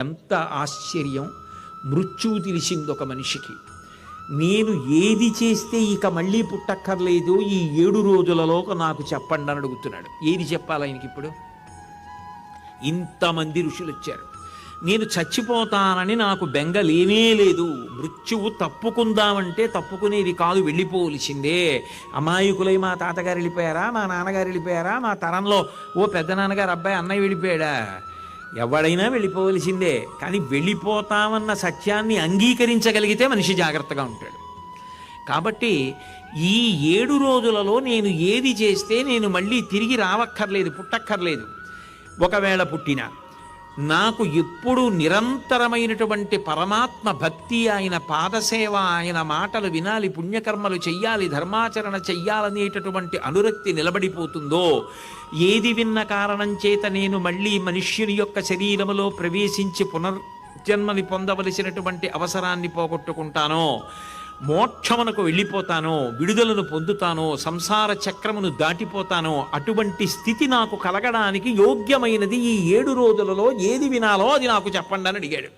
ఎంత ఆశ్చర్యం! మృత్యువు తెలిసింది ఒక మనిషికి. నేను ఏది చేస్తే ఇక మళ్ళీ పుట్టక్కర్లేదు ఈ 7 రోజులలో నాకు చెప్పండి అని అడుగుతున్నాడు. ఏది చెప్పాలి ఆయనకి ఇప్పుడు? ఇంతమంది ఋషులు వచ్చారు. నేను చచ్చిపోతానని నాకు బెంగ లేనే లేదు. మృత్యువు తప్పుకుందామంటే తప్పుకునేది కాదు, వెళ్ళిపోవలసిందే. అమాయకులై మా తాతగారు వెళ్ళిపోయారా, మా నాన్నగారు వెళ్ళిపోయారా, మా తరంలో ఓ పెద్ద నాన్నగారు అబ్బాయి అన్నయ్య వెళ్ళిపోయాడా? ఎవడైనా వెళ్ళిపోవలసిందే. కానీ వెళ్ళిపోతామన్న సత్యాన్ని అంగీకరించగలిగితే మనిషి జాగ్రత్తగా ఉంటాడు. కాబట్టి ఈ 7 రోజులలో నేను ఏది చేస్తే నేను మళ్ళీ తిరిగి రావక్కర్లేదు, పుట్టక్కర్లేదు. ఒకవేళ పుట్టినా నాకు ఎప్పుడు నిరంతరమైనటువంటి పరమాత్మ భక్తి, ఆయన పాదసేవ, ఆయన మాటలు వినాలి, పుణ్యకర్మలు చెయ్యాలి, ధర్మాచరణ చెయ్యాలనేటటువంటి అనురక్తి నిలబడిపోతుందో, ఏది విన్న కారణం చేత నేను మళ్ళీ మనుష్యుని యొక్క శరీరములో ప్రవేశించి పునర్జన్మని పొందవలసినటువంటి అవసరాన్ని పోగొట్టుకుంటానో, మోక్షమునకు వెళ్ళిపోతానో, విడుదలను పొందుతానో, సంసార చక్రమును దాటిపోతానో, అటువంటి స్థితి నాకు కలగడానికి యోగ్యమైనది ఈ 7 రోజులలో ఏది వినాలో అది నాకు చెప్పండి అని అడిగాడు.